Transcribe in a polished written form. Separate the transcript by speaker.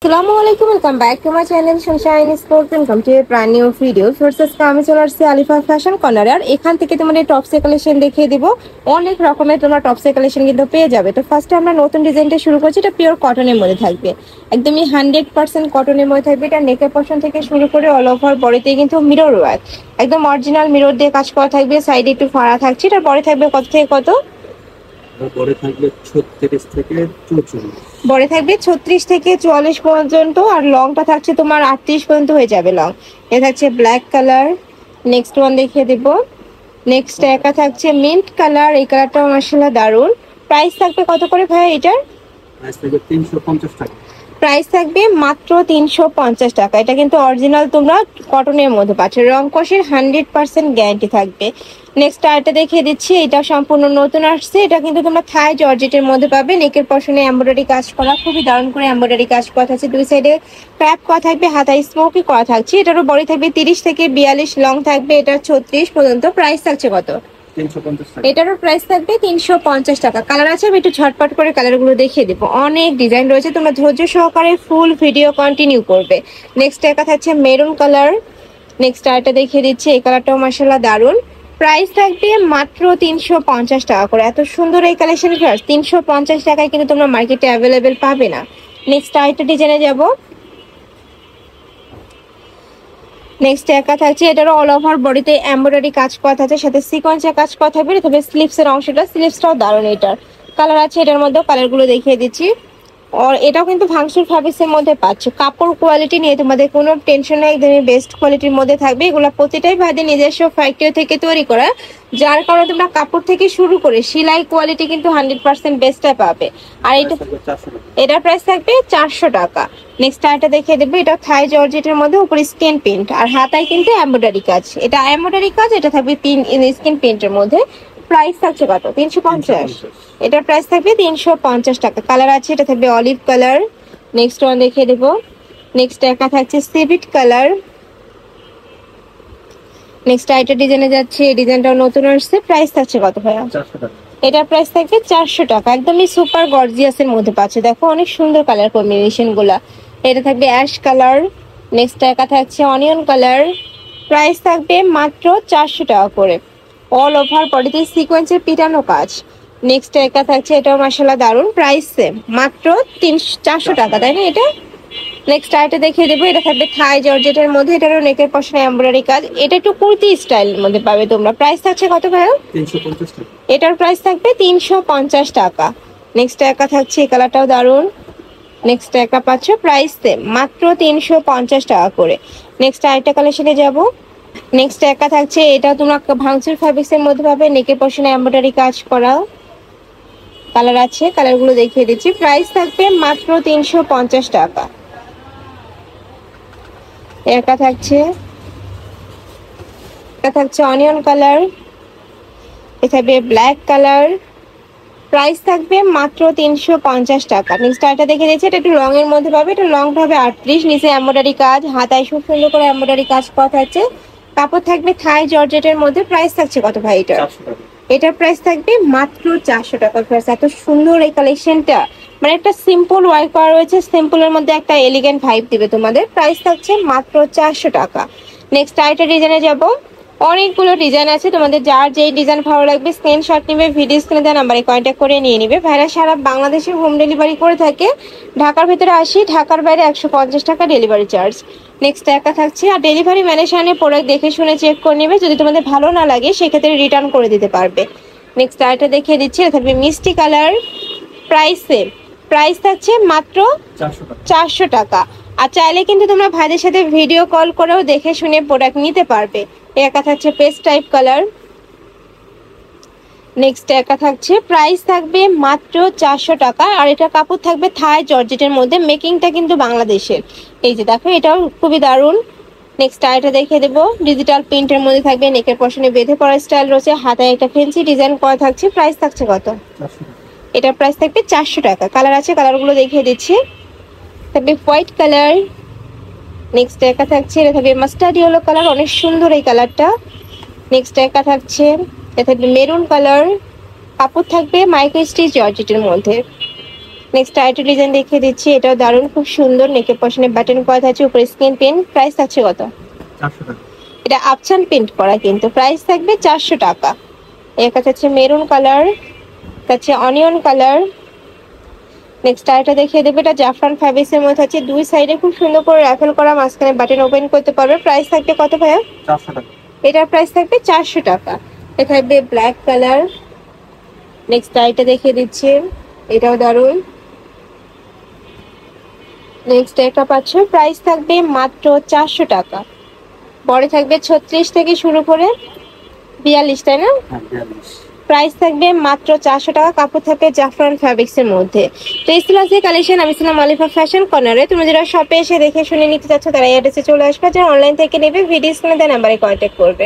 Speaker 1: আসসালামু আলাইকুম, welcome back to my channel Sunshine sports. Welcome to brand new video. First আমি চলে আসছি আলিফা ফ্যাশন কর্নার। আর এখান থেকে তোমাদের টপসের কালেকশন দেখিয়ে দিব। অনেক রকমের তোমরা টপসের কালেকশন কিন্তু পেয়ে যাবে। তো ফার্স্টে আমরা নতুন ডিজাইনটা শুরু করছি। এটা পিওর কটনের মধ্যে থাকবে, একদমই 100% কটনের মধ্যে থাকবে। এটা নেকের পোরশন থেকে শুরু করে অল ওভার বডিতে কিন্তু মিরর ওয়ার্ক, একদম অরিজিনাল মিরর দিয়ে কাজ করা থাকবে। সাইডে একটু ফাড়া থাকছে। এটা পরে থাকবে কত থেকে কত?
Speaker 2: বড় থাকবে 36 থেকে 44,
Speaker 1: বড় থাকবে 36 থেকে 44 পর্যন্ত। আর লংটা থাকছে তোমার 38 পর্যন্ত হয়ে যাবে লং। এটা থাকছে ব্ল্যাক কালার। নেক্সট ওয়ান দেখিয়ে দেব। নেক্সট একা থাকছে মিন্ট কালার। এই কালারটাও মাশাআল্লাহ দারুন। প্রাইস থাকবে কত করে ভাই এটার?
Speaker 2: প্রাইস থাকবে 350 টাকা।
Speaker 1: প্রাইস থাকবে মাত্র 350 টাকা। এটা কিন্তু অরিজিনাল তোমরা কটনের মধ্যে পাচ্ছ, রং কষের 100% গ্যারান্টি থাকবে। নেক্সট আরেকটা দেখিয়ে দিচ্ছি। এটা সম্পূর্ণ নতুন আসছে। এটা কিন্তু তোমরা থাই জর্জেটের মধ্যে পাবে। নেকের পশনে এমব্রয়ডারি কাজ করা, খুবই দারুণ করে এমব্রয়ডারি কাজ করা থাকছে। দুই সাইডে ক্র্যাপ করা থাকবে, হাতায় স্মোকি করা থাকছে। এটারও বডি থাকবে 30 থেকে 42, লং থাকবে এটা 36 পর্যন্ত। প্রাইস থাকছে কত?
Speaker 2: 350 টাকা।
Speaker 1: এটারও প্রাইস থাকবে 350 টাকা। কালার আছে, আমি একটু ঝটপট করে কালারগুলো দেখিয়ে দেবো। অনেক ডিজাইন রয়েছে, তোমরা ধৈর্য সহকারে ফুল ভিডিও কন্টিনিউ করবে। নেক্সট একটা থাকছে মেরুন কালার। নেক্সট আরেকটা দেখিয়ে দিচ্ছি। এই কালারটাও মাশাআল্লাহ দারুন। প্রাইস থাকবে মাত্র 350 টাকা করে। এত সুন্দর এই কালেকশন 350 টাকায় কিন্তু তোমরা মার্কেটে অ্যাভেলেবেল পাবে না। নেক্সট আরেকটা ডিজাইনে যাব। নেক্সট একা থাকছে। এটারও অল ওভার বডিতে এমব্রয়ডারি কাজ করা থাকছে, সাথে সিকোয়েন্সের কাজ করা থাকবে। তবে স্লিভসের অংশটা, স্লিভসটাও দারুণ। এটার কালার আছে, এটার মধ্যেও কালারগুলো দেখিয়ে দিচ্ছি। আর এটাও কিন্তু ভাঙচুর ফ্যাব্রিক্সের মধ্যে পাচ্ছ। কাপড় কোয়ালিটি নিয়ে তোমাদের কোনো টেনশন নেই, একদমই বেস্ট কোয়ালিটির মধ্যে থাকবে। এগুলো প্রতিটাই ভাইদের নিজস্ব ফ্যাক্টরি থেকে তৈরি করা, যার কারণে তোমরা কাপড় থেকে শুরু করে সেলাই কোয়ালিটি কিন্তু 100% বেস্টটা পাবে। আর এটা এটার প্রাইস থাকবে 400 টাকা। নেক্সট আরেকটা দেখিয়ে দেবো। এটা থাই জর্জেটের মধ্যে উপরে স্কিন প্রিন্ট, আর হাতায় কিন্তু এমব্রয়ডারি কাজ। এটা এমব্রয়ডারি কাজ, এটা থাকবে স্কিন প্রিন্টের মধ্যে। প্রাইস থাকছে কত? 350। এটার প্রাইস থাকবে 350 টাকা। কালার আছে, এটা থাকবে অলিভ কালার। নেক্সট ওয়ান দেখিয়ে দেবো। নেক্সট একা থাকছে সিভিট কালার। নেক্সট আইটা ডিজাইনে যাচ্ছে। এই ডিজাইনটাও নতুন আসছে। প্রাইস থাকছে কত ভাইয়া?
Speaker 2: 400 টাকা।
Speaker 1: এটার প্রাইস থাকবে 400 টাকা। একদমই সুপার গর্জিয়াসের মধ্যে পাচ্ছে। দেখো অনেক সুন্দর কালার কম্বিনেশন গুলা। এটা থাকবে অ্যাশ কালার। নেক্সট একা থাকছে অনিয়ন কালার। প্রাইস থাকবে মাত্র 400 টাকা করে। অল ওভার বডিতে সিকোয়েন্সের পিটানো কাজ। নেক্সট একা থাকছে, এটাও মাশাআল্লাহ দারুন। প্রাইস সেম, মাত্র 400 টাকা, তাই না? এটা নেক্সট আইটা দেখিয়ে দেবো। এটা থাকবে থাই জর্জেটের মধ্যে। এটারও নেকের পশনে এমব্রয়ডারি কাজ। এটা একটু কুর্তি স্টাইলের মধ্যে পাবে তোমরা। প্রাইস থাকছে কত ভাইয়া?
Speaker 2: 350 টাকা।
Speaker 1: এটার প্রাইস থাকবে 350 টাকা। নেক্সট একা থাকছে, এই কালারটাও দারুন। নেক্সট একা পাচ্ছ, প্রাইস সেম, মাত্র 350 টাকা করে। নেক্সট আরেকটা কালেকশনে যাব। নেক্সট একা থাকছে। এটা তোমরা ভাঙচুর ফ্যাব্রিক্সের মধ্যে পাবে। নেকের পশনে এমব্রয়ডারি কাজ করা। কালার আছে, কালারগুলো দেখিয়ে দিচ্ছি। প্রাইস থাকবে মাত্র 350 টাকা। একা থাকছে, এটা থাকছে অনিয়ন কালার। এটা থাকবে ব্ল্যাক কালার। প্রাইস থাকবে মাত্র 350 টাকা। নেক্সট আরেকটা দেখে দিচ্ছি। এটা একটু রং এর মধ্যে পাবে। এটা লংটা হবে 38, নিচে এমব্রয়ডারি কাজ, হাতায় খুব সুন্দর করে এমব্রয়ডারি কাজ করা থাকছে। কাপড় থাকবে থাই জর্জেটের মধ্যে। প্রাইস থাকছে কত ভাই এটা?
Speaker 2: 400 টাকা।
Speaker 1: এটার প্রাইস থাকবে মাত্র 400 টাকা। এত সুন্দর এই কালেকশনটা, মানে একটা সিম্পল ওয়ার্ক করা রয়েছে, সিম্পলের মধ্যে একটা এলিগেন্ট ভাইব দিবে তোমাদের। প্রাইস থাকছে মাত্র 400 টাকা। নেক্সট আরেকটা ডিজাইনে যাব। অনেকগুলো ডিজাইন আছে, তোমাদের যার যেই ডিজাইন ভালো লাগবে স্ক্রিনশট নিবে, ভিডিও স্ক্রিনে দেওয়া নাম্বারে কন্ট্যাক্ট করে নিয়ে নিবে। ভাইরা সারা বাংলাদেশে হোম ডেলিভারি করে থাকে। ঢাকার ভেতরে 80, ঢাকার বাইরে 150 টাকা ডেলিভারি চার্জ। নেক্সট একা থাকছে। আর ডেলিভারি ম্যানের সামনে প্রোডাক্ট দেখে শুনে চেক করে নেবে। যদি তোমাদের ভালো না লাগে সেক্ষেত্রে রিটার্ন করে দিতে পারবে। নেক্সট আরেকটা দেখিয়ে দিচ্ছি। এটা থাকবে মিষ্টি কালার। প্রাইস সেম, প্রাইস থাকছে মাত্র 400 টাকা। আর চাইলে কিন্তু তোমরা ভাইদের সাথে ভিডিও কল করেও দেখে শুনে প্রোডাক্ট নিতে পারবে। একা থাকছে পেস্ট টাইপ কালার। নেক্সট একা থাকছে। প্রাইস থাকবে মাত্র 400 টাকা। আর এটা কাপড় থাকবে থাই জর্জেটের মধ্যে। মেকিংটা কিন্তু বাংলাদেশের। এই যে দেখো, এটাও খুবই দারুণ। নেক্সট আইটা দেখিয়ে দেবো। ডিজিটাল প্রিন্টের মধ্যে থাকবে। নেকের পশনে বেঁধে পড়া স্টাইল রয়েছে, হাতায় একটা ফেন্সি ডিজাইন করা থাকছে। প্রাইস থাকছে কত? এটার প্রাইস থাকবে 400 টাকা। কালার আছে, কালারগুলো দেখিয়ে দিচ্ছি। থাকবে হোয়াইট কালার। নেক্সট একা থাকছে। এটা থাকবে মাস্টার্ড ইয়েলো কালার, অনেক সুন্দর এই কালারটা। নেক্সট একা থাকছে। এটা থাকবে মেরুন কালার। কাপড় থাকবে মাইক্রো স্টিচ জর্জেটের মধ্যে। নেক্সট আরেকটা ডিজাইন দেখিয়ে দিচ্ছি, এটাও দারুণ, খুব সুন্দর। নেকে পশনে বাটন করা থাকছে, উপরে স্ক্রিন প্রিন্ট। প্রাইস আছে কত?
Speaker 2: 400 টাকা।
Speaker 1: এটা আপচান প্রিন্ট করা, কিন্তু প্রাইস থাকবে 400 টাকা। এর কাছে আছে মেরুন কালার, কাছে অনিয়ন কালার। নেক্সট আরেকটা দেখিয়ে দেবো, এটা জাফরান ফ্যাব্রিক্সের মধ্যে আছে, দুই সাইডে খুব সুন্দর করে রাফেল করা, মাঝখানে বাটন ওপেন করতে পারবে। প্রাইস থাকবে কত ভাইয়া?
Speaker 2: 400 টাকা।
Speaker 1: এটার প্রাইস থাকবে 400 টাকা। এটা থাকবে ব্ল্যাক কালার। নেক্সট আরেকটা দেখিয়ে দিচ্ছি, এটাও দারুণ। নেক্সট একটা পাচ্ছ, প্রাইস থাকবে মাত্র 400 টাকা। বড় থাকবে 36 থেকে শুরু করে 42, তাই না?
Speaker 2: হ্যাঁ 42।
Speaker 1: প্রাইস থাকবে মাত্র 400 টাকা। কাপড় থাকবে জাফরান ফ্যাব্রিক্স এর মধ্যে। তো এই ছিল আজকে কালেকশন। আমি ছিলাম আলিফা ফ্যাশন কর্নারে। তুমি যারা শপে এসে দেখে শুনে নিতে চাচ্ছ তারা এই অ্যাড্রেসে চলে আসবে, যারা অনলাইন থেকে নেবে ভিডিও স্ক্রিনে দেওয়া নাম্বারে কন্ট্যাক্ট করবে।